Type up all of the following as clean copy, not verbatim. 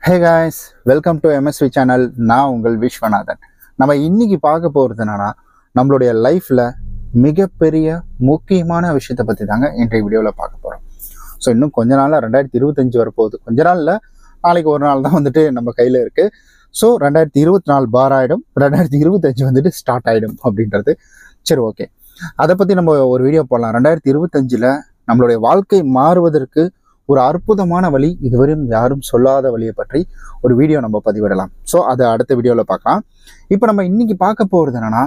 Hey guys, welcome to MSV channel. நான் உங்கள் விஸ்வநாதன். நம்ம இன்னைக்கு பார்க்க போகிறது என்னன்னா, நம்மளுடைய லைஃப்ல மிகப்பெரிய முக்கியமான விஷயத்தை பற்றி தாங்க இன்றைய வீடியோவில் பார்க்க போகிறோம். ஸோ இன்னும் கொஞ்ச நாளில் 2025 வரப்போகுது. கொஞ்ச நாளில் நாளைக்கு ஒரு நாள் தான் வந்துட்டு நம்ம கையில் இருக்குது. ஸோ 2024 பார் ஆகிடும், 2025 வந்துட்டு ஸ்டார்ட் ஆகிடும் அப்படின்றது. சரி, ஓகே, அதை பற்றி நம்ம ஒரு வீடியோ போடலாம். 2025 நம்மளுடைய வாழ்க்கை மாறுவதற்கு ஒரு அற்புதமான வழி, இதுவரையும் யாரும் சொல்லாத வழியை பற்றி ஒரு வீடியோ நம்ம பதிவிடலாம். ஸோ அதை அடுத்த வீடியோவில் பார்க்கலாம். இப்போ நம்ம இன்னைக்கு பார்க்க போகிறது என்னன்னா,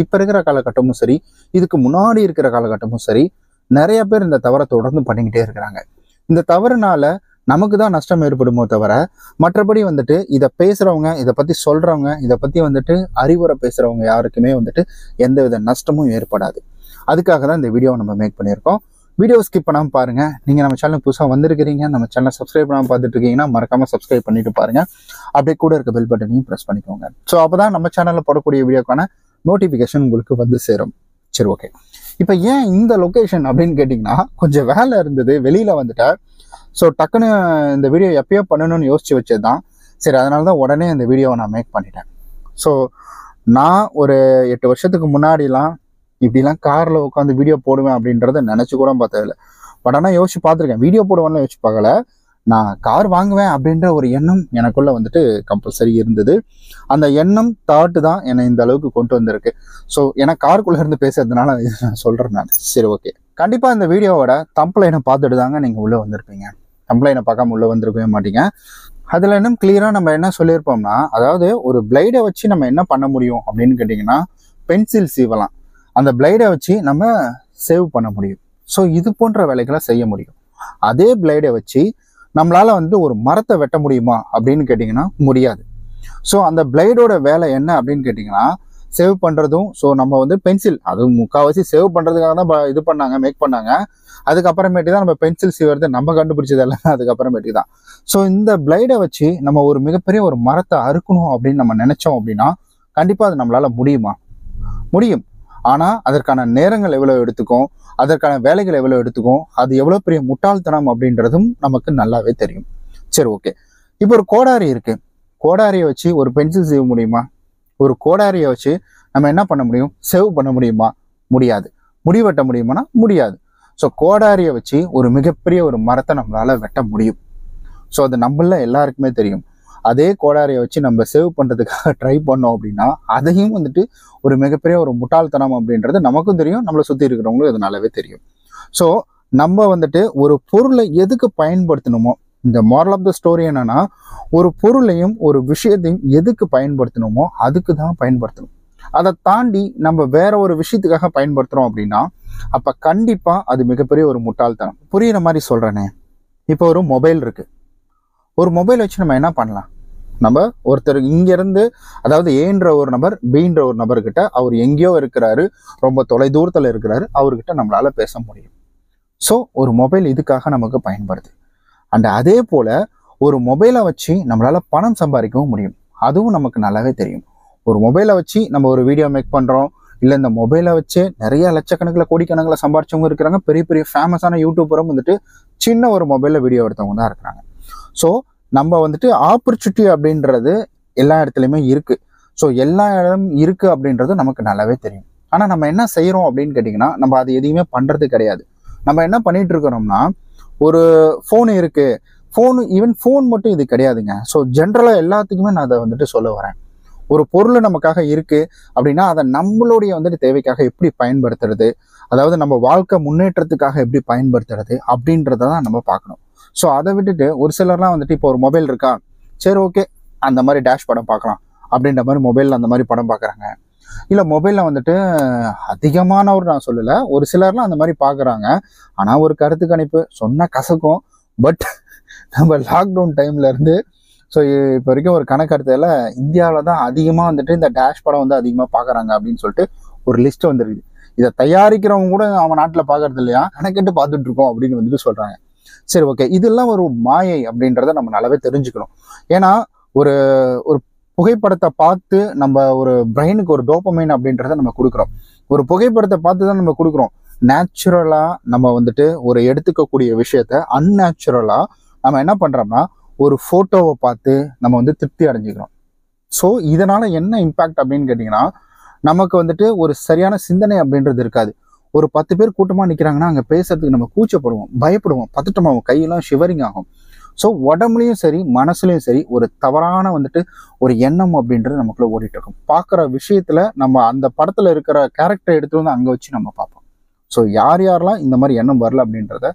இப்போ இருக்கிற காலகட்டமும் சரி, இதுக்கு முன்னாடி இருக்கிற காலகட்டமும் சரி, நிறைய பேர் இந்த தவறை தொடர்ந்து பண்ணிக்கிட்டே இருக்கிறாங்க. இந்த தவறுனால நமக்கு தான் நஷ்டம் ஏற்படுமோ தவிர, மற்றபடி வந்துட்டு இதை பேசுகிறவங்க, இதை பற்றி சொல்கிறவங்க, இதை பற்றி வந்துட்டு அறிவுரை பேசுகிறவங்க யாருக்குமே வந்துட்டு எந்தவித நஷ்டமும் ஏற்படாது. அதுக்காக தான் இந்த வீடியோவை நம்ம மேக் பண்ணியிருக்கோம். வீடியோ ஸ்கிப் பண்ணாமல் பாருங்கள். நீங்கள் நம்ம சேனலுக்கு புதுசாக வந்திருக்கிறீங்க, நம்ம சேனலை சப்ஸ்கிரைப் பண்ணாமல் பார்த்துட்டு இருக்கீங்கன்னா மறக்காமல் சப்ஸ்கிரைப் பண்ணிட்டு பாருங்கள். அப்படியே கூட இருக்க பெல் பட்டனையும் ப்ரெஸ் பண்ணிக்கோங்க. ஸோ அப்போ தான் நம்ம சேனலில் போடக்கூடிய வீடியோக்கான நோட்டிஃபிகேஷன் உங்களுக்கு வந்து சேரும். சரி, ஓகே. இப்போ ஏன் இந்த லொக்கேஷன் அப்படின்னு கேட்டிங்கன்னா, கொஞ்சம் வேலை இருந்தது, வெளியில் வந்துட்டேன். ஸோ டக்குன்னு இந்த வீடியோ எப்பயோ பண்ணணும்னு யோசிச்சு வச்சது தான். சரி, அதனால தான் உடனே இந்த வீடியோவை நான் மேக் பண்ணிட்டேன். ஸோ நான் ஒரு 8 வருஷத்துக்கு முன்னாடிலாம் இப்படிலாம் காரில் உட்காந்து வீடியோ போடுவேன் அப்படின்றத நினச்சி கூட பார்த்ததில்லை. பட் ஆனால் யோசிச்சு பார்த்துருக்கேன். வீடியோ போடுவேன்னு யோசிச்சு பார்க்கல. நான் கார் வாங்குவேன் அப்படின்ற ஒரு எண்ணம் எனக்குள்ளே வந்துட்டு கம்பல்சரி இருந்தது. அந்த எண்ணம் தாட்டு தான் என்னை இந்த அளவுக்கு கொண்டு வந்திருக்கு. ஸோ ஏன்னா காருக்குள்ளே இருந்து பேசுறதுனால நான் சொல்கிறேன் நான். சரி, ஓகே. கண்டிப்பாக இந்த வீடியோவோட தம்ப்லைனை பார்த்துட்டு தாங்க நீங்கள் உள்ளே வந்திருப்பீங்க. தம்ப்லைனை பார்க்காம உள்ளே வந்திருக்கவே மாட்டீங்க. அதில் இன்னும் கிளியராக நம்ம என்ன சொல்லியிருப்போம்னா, அதாவது ஒரு பிளைடை வச்சு நம்ம என்ன பண்ண முடியும் அப்படின்னு கேட்டிங்கன்னா, பென்சில் சீவலாம். அந்த பிளைடை வச்சு நம்ம சேவ் பண்ண முடியும். ஸோ இது போன்ற வேலைகளை செய்ய முடியும். அதே பிளைடை வச்சு நம்மளால் வந்து ஒரு மரத்தை வெட்ட முடியுமா அப்படின்னு கேட்டிங்கன்னா முடியாது. ஸோ அந்த பிளைடோட வேலை என்ன அப்படின்னு கேட்டிங்கன்னா, சேவ் பண்ணுறதும். ஸோ நம்ம வந்து பென்சில், அதுவும் முக்கால்வாசி சேவ் பண்ணுறதுக்காக தான் இது பண்ணாங்க, மேக் பண்ணாங்க. அதுக்கப்புறமேட்டு தான் நம்ம பென்சில் சீவறது நம்ம கண்டுபிடிச்சது எல்லாம் அதுக்கப்புறமேட்டு தான். ஸோ இந்த பிளைடை வச்சு நம்ம ஒரு மிகப்பெரிய ஒரு மரத்தை அறுக்கணும் அப்படின்னு நம்ம நினச்சோம் அப்படின்னா கண்டிப்பாக அது நம்மளால் முடியுமா? முடியும். ஆனால் அதற்கான நேரங்கள் எவ்வளோ எடுத்துக்கும், அதற்கான வேலைகள் எவ்வளோ எடுத்துக்கும், அது எவ்வளோ பெரிய முட்டாள்தனம் அப்படின்றதும் நமக்கு நல்லாவே தெரியும். சரி, ஓகே. இப்போ ஒரு கோடாரி இருக்குது. கோடாரியை வச்சு ஒரு பென்சில் சேவ் முடியுமா? ஒரு கோடாரியை வச்சு நம்ம என்ன பண்ண முடியும்? சேவ் பண்ண முடியுமா? முடியாது. முடி வெட்ட முடியுமானா முடியாது. ஸோ கோடாரியை வச்சு ஒரு மிகப்பெரிய ஒரு மரத்தை நம்மளால் வெட்ட முடியும். ஸோ அது நம்மள எல்லாருக்குமே தெரியும். அதே கோடாரியை வச்சு நம்ம சேவ் பண்ணுறதுக்காக ட்ரை பண்ணோம் அப்படின்னா அதையும் வந்துட்டு ஒரு மிகப்பெரிய ஒரு முட்டாள்தனம் அப்படின்றது நமக்கும் தெரியும், நம்மளை சுற்றி இருக்கிறவங்களும் இது நல்லாவே தெரியும். ஸோ நம்ம வந்துட்டு ஒரு பொருளை எதுக்கு பயன்படுத்தணுமோ, இந்த மாரல் ஆஃப் த ஸ்டோரி என்னன்னா, ஒரு பொருளையும் ஒரு விஷயத்தையும் எதுக்கு பயன்படுத்தணுமோ அதுக்கு தான் பயன்படுத்தணும். அதை தாண்டி நம்ம வேற ஒரு விஷயத்துக்காக பயன்படுத்துகிறோம் அப்படின்னா அப்போ கண்டிப்பாக அது மிகப்பெரிய ஒரு முட்டாள்தனம். புரிகிற மாதிரி சொல்கிறேனே. இப்போ ஒரு மொபைல் இருக்குது. ஒரு மொபைல் வச்சு நம்ம என்ன பண்ணலாம்? நம்ம ஒருத்தர் இங்கேருந்து, அதாவது ஏன்ற ஒரு நபர் பீன்ற ஒரு நபர்கிட்ட, அவர் எங்கேயோ இருக்கிறாரு, ரொம்ப தொலை தூரத்தில் இருக்கிறாரு, அவர்கிட்ட நம்மளால் பேச முடியும். ஸோ ஒரு மொபைல் இதுக்காக நமக்கு பயன்படுது. அண்ட் அதே போல் ஒரு மொபைலை வச்சு நம்மளால் பணம் சம்பாதிக்கவும் முடியும். அதுவும் நமக்கு நல்லாவே தெரியும். ஒரு மொபைலை வச்சு நம்ம ஒரு வீடியோ மேக் பண்ணுறோம், இல்லை இந்த மொபைலை வச்சு நிறைய லட்சக்கணக்கில் கோடிக்கணக்கில் சம்பாரிச்சவங்க இருக்கிறாங்க. பெரிய பெரிய ஃபேமஸான யூடியூபரும் வந்துட்டு சின்ன ஒரு மொபைலில் வீடியோ எடுத்தவங்க தான் இருக்கிறாங்க. ஸோ நம்ம வந்துட்டு ஆப்பர்ச்சுனிட்டி அப்படின்றது எல்லா இடத்துலையுமே இருக்குது. ஸோ எல்லா இடம் இருக்குது அப்படின்றது நமக்கு நல்லாவே தெரியும். ஆனால் நம்ம என்ன செய்கிறோம் அப்படின்னு கேட்டிங்கன்னா, நம்ம அது எதையுமே பண்ணுறது கிடையாது. நம்ம என்ன பண்ணிகிட்டு இருக்கிறோம்னா, ஒரு ஃபோனு இருக்குது. ஈவன் ஃபோன் மட்டும் இது கிடையாதுங்க. ஸோ ஜென்ரலாக எல்லாத்துக்குமே நான் அதை வந்துட்டு சொல்ல வரேன். ஒரு பொருள் நமக்காக இருக்குது அப்படின்னா அதை நம்மளுடைய வந்துட்டு தேவைக்காக எப்படி பயன்படுத்துறது, அதாவது நம்ம வாழ்க்கை முன்னேற்றத்துக்காக எப்படி பயன்படுத்துறது அப்படின்றத தான் நம்ம பார்க்கணும். ஸோ அதை விட்டுட்டு ஒரு சிலர்லாம் வந்துட்டு இப்போ ஒரு மொபைல் இருக்கா, சரி ஓகே அந்த மாதிரி டேஷ் படம் பார்க்கலாம் அப்படின்ற மாதிரி மொபைலில் அந்த மாதிரி படம் பார்க்குறாங்க. இல்லை மொபைலில் வந்துட்டு அதிகமானவர் நான் சொல்லலை, ஒரு சிலர்லாம் அந்த மாதிரி பார்க்குறாங்க. ஆனால் ஒரு கருத்து கணிப்பு சொன்ன கசக்கும். பட் நம்ம லாக்டவுன் டைம்லேருந்து ஸோ இப்போ வரைக்கும் ஒரு கணக்கெடுத்ததில் இந்தியாவில் தான் அதிகமாக வந்துட்டு இந்த டேஷ் படம் வந்து அதிகமாக பார்க்குறாங்க அப்படின்னு சொல்லிட்டு ஒரு லிஸ்ட்டு வந்துருக்குது. இதை தயாரிக்கிறவங்க கூட அவன் நாட்டில் பார்க்கறது இல்லையா, கணக்கெட்டு பார்த்துட்டு இருக்கோம் அப்படின்னு வந்துட்டு சொல்கிறாங்க. சரி, ஓகே. இதெல்லாம் ஒரு மாயை அப்படின்றத நம்ம நல்லாவே தெரிஞ்சுக்கணும். ஏன்னா ஒரு ஒரு புகைப்படத்தை பார்த்து நம்ம ஒரு பிரெயினுக்கு ஒரு டோபமைன் அப்படின்றத நம்ம கொடுக்குறோம். ஒரு புகைப்படத்தை பார்த்து தான் நம்ம கொடுக்குறோம். நேச்சுரலாக நம்ம வந்துட்டு ஒரு எடுத்துக்கக்கூடிய விஷயத்த அன்நேச்சுரலாக நம்ம என்ன பண்ணுறோம்னா ஒரு ஃபோட்டோவை பார்த்து நம்ம வந்து திருப்தி அடைஞ்சிக்கிறோம். ஸோ இதனால என்ன இம்பேக்ட் அப்படின்னு கேட்டிங்கன்னா, நமக்கு வந்துட்டு ஒரு சரியான சிந்தனை அப்படின்றது இருக்காது. ஒரு 10 பேர் கூட்டமாக நிற்கிறாங்கன்னா அங்கே பேசுறதுக்கு நம்ம கூச்சப்படுவோம், பயப்படுவோம், பதட்டமாகும், கையெல்லாம் ஷிவரிங் ஆகும். ஸோ உடம்புலையும் சரி மனசுலையும் சரி ஒரு தவறான வந்துட்டு ஒரு எண்ணம் அப்படின்றது நமக்குள்ள ஓடிட்டு இருக்கும். பார்க்குற விஷயத்துல நம்ம அந்த படத்துல இருக்கிற கேரக்டரை எடுத்து வந்து அங்கே வச்சு நம்ம பார்ப்போம். ஸோ யார் யாரெல்லாம் இந்த மாதிரி எண்ணம் வரல அப்படின்றத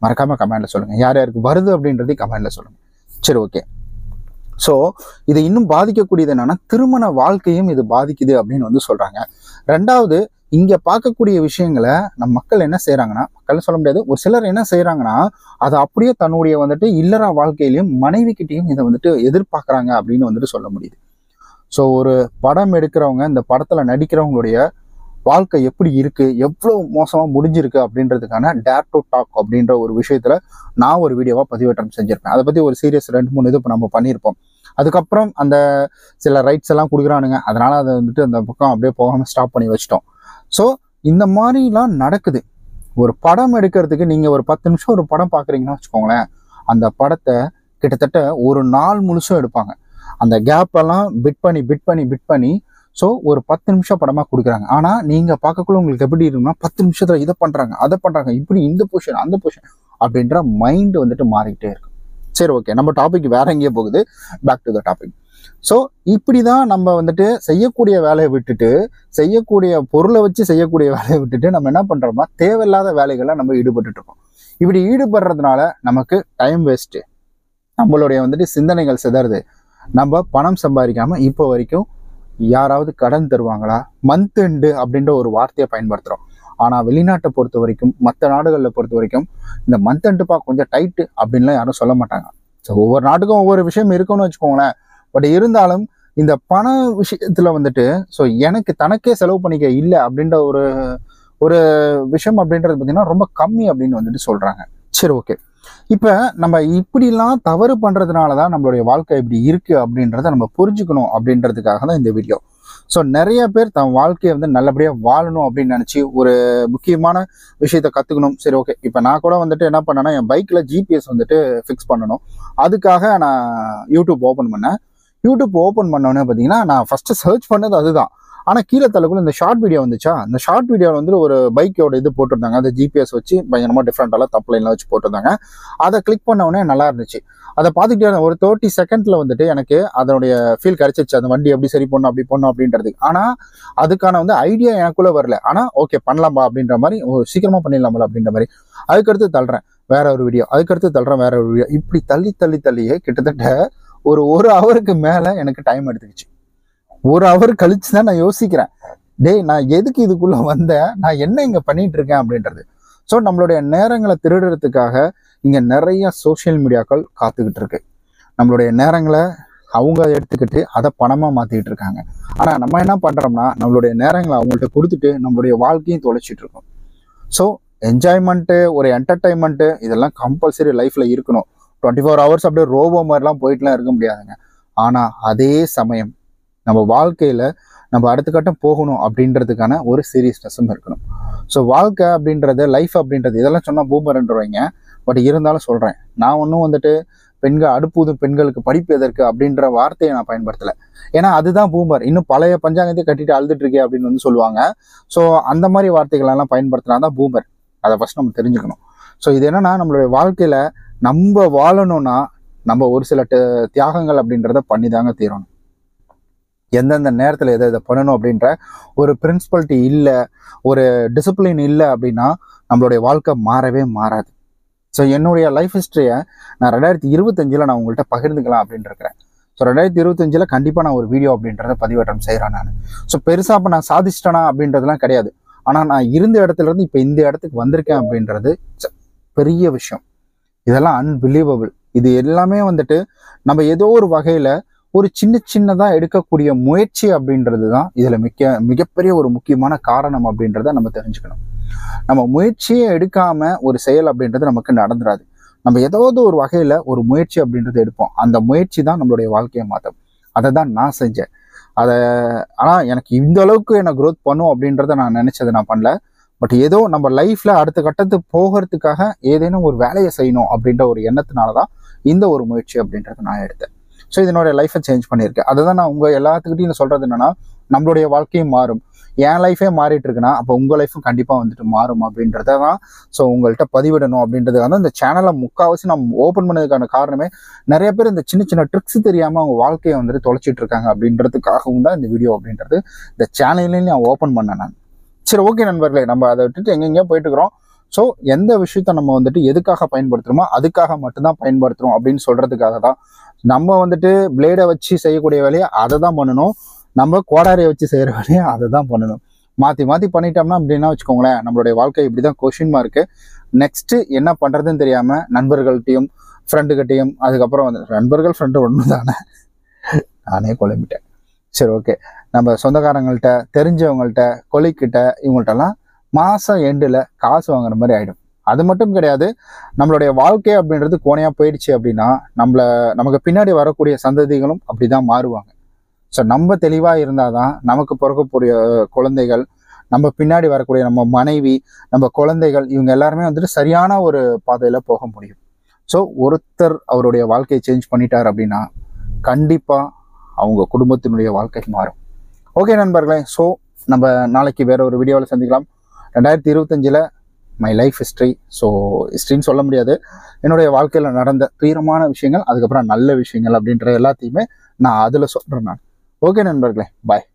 மறக்காம கமெண்ட்ல சொல்லுங்க. யார் யாருக்கு வருது அப்படின்றதையும் கமெண்ட்ல சொல்லுங்க. சரி, ஓகே. ஸோ இதை இன்னும் பாதிக்கக்கூடியது என்னன்னா, திருமண வாழ்க்கையும் இது பாதிக்குது அப்படின்னு வந்து சொல்றாங்க. ரெண்டாவது, இங்க பார்க்கக்கூடிய விஷயங்களை நம்ம மக்கள் என்ன செய்யறாங்கன்னா, மக்கள் சொல்ல முடியாது, ஒரு சிலர் என்ன செய்யறாங்கன்னா, அதை அப்படியே தன்னுடைய வந்துட்டு இல்லற வாழ்க்கையிலையும் மனைவி கிட்டையும் இதை வந்துட்டு எதிர்பார்க்கறாங்க அப்படின்னு வந்துட்டு சொல்ல முடியுது. ஸோ ஒரு படம் எடுக்கிறவங்க, இந்த படத்துல நடிக்கிறவங்களுடைய வாழ்க்கை எப்படி இருக்கு, எவ்வளவு மோசமா முடிஞ்சிருக்கு அப்படின்றதுக்கான டேர் டு டாக் அப்படின்ற ஒரு விஷயத்துல நான் ஒரு வீடியோவா பதிவேற்றம் செஞ்சிருப்பேன். அதை பத்தி ஒரு சீரியஸ் 2-3 இது இப்போ நம்ம பண்ணியிருப்போம். அதுக்கப்புறம் அந்த சில ரைட்ஸ் எல்லாம் கொடுக்குறானுங்க, அதனால அதை வந்துட்டு அந்த பக்கம் அப்படியே போகாம ஸ்டாப் பண்ணி வச்சிட்டோம். ஸோ இந்த மாதிரிலாம் நடக்குது. ஒரு படம் எடுக்கிறதுக்கு நீங்க ஒரு 10 நிமிஷம் ஒரு படம் பார்க்குறீங்கன்னா வச்சுக்கோங்களேன், அந்த படத்தை கிட்டத்தட்ட ஒரு நாள் முழுசும் எடுப்பாங்க. அந்த கேப் எல்லாம் பிட் பண்ணி ஸோ ஒரு 10 நிமிஷம் படமா கொடுக்குறாங்க. ஆனா நீங்க பார்க்கக்குள்ள உங்களுக்கு எப்படி இருக்குன்னா, 10 நிமிஷத்துல இதை பண்றாங்க, அதை பண்றாங்க, இப்படி இந்த பொசிஷன் அந்த பொசிஷன் அப்படின்ற மைண்ட் வந்துட்டு மாறிக்கிட்டே இருக்கும். சரி, ஓகே, நம்ம டாபிக் வேற எங்கேயே போகுது. Back to the topic. So இப்படிதான் நம்ம வந்துட்டு செய்யக்கூடிய வேலையை விட்டுட்டு, செய்யக்கூடிய பொருளை வச்சு செய்யக்கூடிய வேலையை விட்டுட்டு நம்ம என்ன பண்றோம்னா, தேவையில்லாத வேலைகளை நம்ம ஈடுபட்டு இருக்கோம். இப்படி ஈடுபடுறதுனால நமக்கு டைம் வேஸ்ட், நம்மளுடைய வந்துட்டு சிந்தனைகள் சிதறுது. நம்ம பணம் சம்பாதிக்காம இப்போ வரைக்கும் யாராவது கடன் தருவாங்களா, மந்த் எண்டு அப்படின்ற ஒரு வார்த்தையை பயன்படுத்துறோம். ஆனா வெளிநாட்டை பொறுத்த வரைக்கும், மற்ற நாடுகளில் பொறுத்த வரைக்கும் இந்த மந்த் எண்டுப்பா கொஞ்சம் டைட்டு அப்படின்லாம் யாரும் சொல்ல மாட்டாங்க. ஸோ ஒவ்வொரு நாட்டுக்கும் ஒவ்வொரு விஷயம் இருக்குன்னு வச்சுக்கோங்களேன். பட் இருந்தாலும் இந்த பண விஷயத்துல வந்துட்டு ஸோ எனக்கு தனக்கே செலவு பண்ணிக்க இல்லை அப்படின்ற ஒரு ஒரு விஷயம் அப்படின்றது பார்த்தீங்கன்னா ரொம்ப கம்மி அப்படின்னு வந்துட்டு சொல்றாங்க. சரி, ஓகே. இப்போ நம்ம இப்படிலாம் தவறு பண்றதுனால தான் நம்மளுடைய வாழ்க்கை இப்படி இருக்கு அப்படின்றத நம்ம புரிஞ்சுக்கணும் அப்படின்றதுக்காக தான் இந்த வீடியோ. ஸோ நிறைய பேர் தன் வாழ்க்கையை வந்து நல்லபடியாக வாழணும் அப்படின்னு நினச்சி ஒரு முக்கியமான விஷயத்த கற்றுக்கணும். சரி, ஓகே. இப்போ நான் கூட வந்துட்டு என்ன பண்ணேன்னா, என் பைக்கில் ஜிபிஎஸ் வந்துட்டு ஃபிக்ஸ் பண்ணணும். அதுக்காக நான் யூடியூப் ஓப்பன் பண்ணேன். யூடியூப் ஓப்பன் பண்ணோன்னே பார்த்தீங்கன்னா, நான் ஃபஸ்ட்டு சர்ச் பண்ணது அதுதான். ஆனால் கீழே தள்ளக்குள்ள இந்த ஷார்ட் வீடியோ வந்துச்சா, அந்த ஷார்ட் வீடியோவில் வந்து ஒரு பைக்கோட இது போட்டிருந்தாங்க. அந்த ஜிபிஎஸ் வச்சு பயங்கரமாக டிஃப்ரெண்ட்டாலாம் தப்லைன்லாம் வச்சு போட்டிருந்தாங்க. அதை கிளிக் பண்ண உடனே நல்லா இருந்துச்சு. அதை பார்த்துக்கிட்டே ஒரு 30 செகண்ட்ல வந்துட்டு எனக்கு அதனுடைய ஃபீல் கிடைச்சிச்சு, அந்த வண்டி எப்படி சரி பண்ணணும் அப்படி பண்ணணும் அப்படின்றதுக்கு. ஆனால் அதுக்கான வந்து ஐடியா எனக்குள்ளே வரல. ஆனால் ஓகே பண்ணலாம்பா அப்படின்ற மாதிரி, சீக்கிரமாக பண்ணிடலாம்ல அப்படின்ற மாதிரி. அதுக்கடுத்து தள்ளுறேன் வேற ஒரு வீடியோ, அதுக்கடுத்து தள்ளுறேன் வேற ஒரு வீடியோ. இப்படி தள்ளியே கிட்டத்தட்ட ஒரு ஹவருக்கு மேலே எனக்கு டைம் எடுத்துக்கிச்சு. ஒரு ஹவர் கழிச்சு தான் நான் யோசிக்கிறேன், டேய் நான் எதுக்கு இதுக்குள்ள வந்தேன், நான் என்ன இங்க பண்ணிட்டு இருக்கேன் அப்படின்றது. ஸோ நம்மளுடைய நேரங்களை திருடுறதுக்காக இங்க நிறைய சோசியல் மீடியாக்கள் காத்துக்கிட்டு இருக்கு. நம்மளுடைய நேரங்களை அவங்க எடுத்துக்கிட்டு அதை பணமா மாத்திக்கிட்டு இருக்காங்க. ஆனா நம்ம என்ன பண்றோம்னா, நம்மளுடைய நேரங்களை அவங்கள்ட்ட கொடுத்துட்டு நம்மளுடைய வாழ்க்கையும் தொலைச்சிட்டு இருக்கோம். ஸோ என்ஜாய்மெண்ட்டு, ஒரு என்டர்டைன்மெண்ட்டு இதெல்லாம் கம்பல்சரி லைஃப்ல இருக்கணும். 24 ஹவர்ஸ் அப்படியே ரோபோ மாதிரிலாம் போயிட்டுலாம் இருக்க முடியாதுங்க. ஆனா அதே சமயம் நம்ம வாழ்க்கையில நம்ம அடுத்த கட்டம் போகணும் அப்படின்றதுக்கான ஒரு சீரியஸ்னஸும் இருக்கணும். ஸோ வாழ்க்கை அப்படின்றது, லைஃப் அப்படின்றது, இதெல்லாம் சொன்னால் பூமர்ன்றவைங்க. பட் இருந்தாலும் சொல்கிறேன், நான் ஒன்றும் வந்துட்டு அடுப்பூதும் பெண்களுக்கு படிப்பு எதற்கு அப்படின்ற வார்த்தையை நான் பயன்படுத்தலை. ஏன்னா அதுதான் பூமர். இன்னும் பழைய பஞ்சாங்கத்தை கட்டிட்டு அழுதுட்டு இருக்கே அப்படின்னு வந்து சொல்லுவாங்க. ஸோ அந்த மாதிரி வார்த்தைகளெல்லாம் பயன்படுத்தினா தான் பூமர். அதை ஃபஸ்ட் நம்ம தெரிஞ்சுக்கணும். ஸோ இது என்னன்னா, நம்மளுடைய வாழ்க்கையில் நம்ம வாழணும்னா நம்ம ஒரு சில தியாகங்கள் அப்படின்றத பண்ணி தாங்க தீரணும். எந்தெந்த நேரத்தில் எதை பண்ணணும் அப்படின்ற ஒரு பிரின்சிபல்ட்டி இல்லை, ஒரு டிசிப்ளின் இல்லை அப்படின்னா நம்மளுடைய வாழ்க்கை மாறவே மாறாது. ஸோ என்னுடைய லைஃப் ஹிஸ்ட்ரியை நான் 2025 நான் உங்கள்கிட்ட பகிர்ந்துக்கலாம் அப்படின்னு இருக்கிறேன். ஸோ 2025 கண்டிப்பாக நான் ஒரு வீடியோ அப்படின்றத பதிவேற்றம் செய்கிறேன் நான். ஸோ பெருசாக இப்போ நான் சாதிச்சிட்டேனா அப்படின்றதுலாம் கிடையாது. ஆனால் நான் இருந்த இடத்துல இருந்து இப்போ இந்த இடத்துக்கு வந்திருக்கேன் அப்படின்றது பெரிய விஷயம். இதெல்லாம் அன்பிலீவபிள். இது எல்லாமே வந்துட்டு நம்ம ஏதோ ஒரு வகையில் ஒரு சின்னதாக எடுக்கக்கூடிய முயற்சி அப்படின்றது தான் இதில் மிகப்பெரிய ஒரு முக்கியமான காரணம் அப்படின்றத நம்ம தெரிஞ்சுக்கணும். நம்ம முயற்சியே எடுக்காம ஒரு செயல் அப்படின்றது நமக்கு நடந்துராது. நம்ம ஏதாவது ஒரு வகையில் ஒரு முயற்சி அப்படின்றது எடுப்போம். அந்த முயற்சி தான் நம்மளுடைய வாழ்க்கையை மாற்றும். அதை தான் நான் செஞ்சேன். ஆனால் எனக்கு இந்த அளவுக்கு என்ன க்ரோத் பண்ணும் அப்படின்றத நான் நினச்சதை நான் பண்ணல. பட் ஏதோ நம்ம லைஃப்பில் அடுத்த கட்டத்துக்கு போகிறதுக்காக ஏதேனும் ஒரு வேலையை செய்யணும் அப்படின்ற ஒரு எண்ணத்தினால தான் இந்த ஒரு முயற்சி அப்படின்றத நான் எடுத்தேன். ஸோ இதனுடைய லைஃப்பை சேஞ்ச் பண்ணியிருக்கேன். அதுதான் நான் உங்கள் எல்லாத்துக்கிட்டையும் சொல்கிறது என்னென்னா, நம்மளுடைய வாழ்க்கையும் மாறும். என் லைஃபே மாறிட்டு இருக்குன்னா அப்போ உங்கள் லைஃப்பும் கண்டிப்பாக வந்துட்டு மாறும் அப்படின்றத தான் ஸோ உங்கள்கிட்ட பதிவிடணும் அப்படின்றதுக்காக தான் இந்த சேனலை முக்கால்வாசி நம்ம ஓப்பன் பண்ணதுக்கான காரணமே, நிறைய பேர் இந்த சின்ன சின்ன ட்ரிக்ஸ் தெரியாமல் அவங்க வாழ்க்கையை வந்துட்டு தொலைச்சிட்டு இருக்காங்க அப்படின்றதுக்காகவும் தான் இந்த வீடியோ அப்படின்றது இந்த சேனல்லையும் நான் ஓப்பன் பண்ணேன் நான். சரி, ஓகே நண்பர்களே, நம்ம அதை விட்டுட்டு எங்கெங்கேயோ போயிட்டு இருக்கிறோம். ஸோ எந்த விஷயத்த நம்ம வந்துட்டு எதுக்காக பயன்படுத்துகிறோமோ அதுக்காக மட்டும்தான் பயன்படுத்துகிறோம் அப்படின்னு சொல்கிறதுக்காக தான் நம்ம வந்துட்டு பிளேடை வச்சு செய்யக்கூடிய வேலையை அதை தான் பண்ணணும், நம்ம கோடாரியை வச்சு செய்கிற வேலையை அதை தான் பண்ணணும். மாற்றி மாற்றி பண்ணிட்டோம்னா அப்படின்னா வச்சுக்கோங்களேன், நம்மளுடைய வாழ்க்கை இப்படி தான் கொஷின் மார்க்கு. நெக்ஸ்ட்டு என்ன பண்ணுறதுன்னு தெரியாமல் நண்பர்கள்ட்டையும் ஃப்ரெண்டுக்கிட்டையும், அதுக்கப்புறம் வந்து நண்பர்கள் ஃப்ரெண்டு ஒன்று தானே, நானே குழம்பிட்டேன். சரி, ஓகே, நம்ம சொந்தக்காரங்கள்ட்ட, தெரிஞ்சவங்கள்ட்ட, கொலிக்கிட்ட, இவங்கள்ட்டெல்லாம் மாதம் எண்டில் காசு வாங்குற மாதிரி ஆகிடும். அது மட்டும் கிடையாது, நம்மளுடைய வாழ்க்கை அப்படின்றது கோணையாக போயிடுச்சு அப்படின்னா நமக்கு பின்னாடி வரக்கூடிய சந்ததிகளும் அப்படி தான் மாறுவாங்க. ஸோ நம்ம தெளிவாக இருந்தால் தான் நமக்கு பிறக்கக்கூடிய குழந்தைகள், நம்ம பின்னாடி வரக்கூடிய நம்ம மனைவி, நம்ம குழந்தைகள், இவங்க எல்லாருமே வந்துட்டு சரியான ஒரு பாதையில் போக முடியும். ஸோ ஒருத்தர் அவருடைய வாழ்க்கையை சேஞ்ச் பண்ணிட்டார் அப்படின்னா கண்டிப்பாக அவங்க குடும்பத்தினுடைய வாழ்க்கை மாறும். ஓகே நண்பர்களே, ஸோ நம்ம நாளைக்கு வேற ஒரு வீடியோவில் சந்திக்கலாம். 2025 மை லைஃப் ஹிஸ்ட்ரி. ஸோ ஹிஸ்ட்ரின்னு சொல்ல முடியாது, என்னுடைய வாழ்க்கையில் நடந்த துயரமான விஷயங்கள், அதுக்கப்புறம் நல்ல விஷயங்கள் அப்படின்ற எல்லாத்தையுமே நான் அதில் சொல்கிறேன் நான். ஓகே நண்பர்களே, பாய்.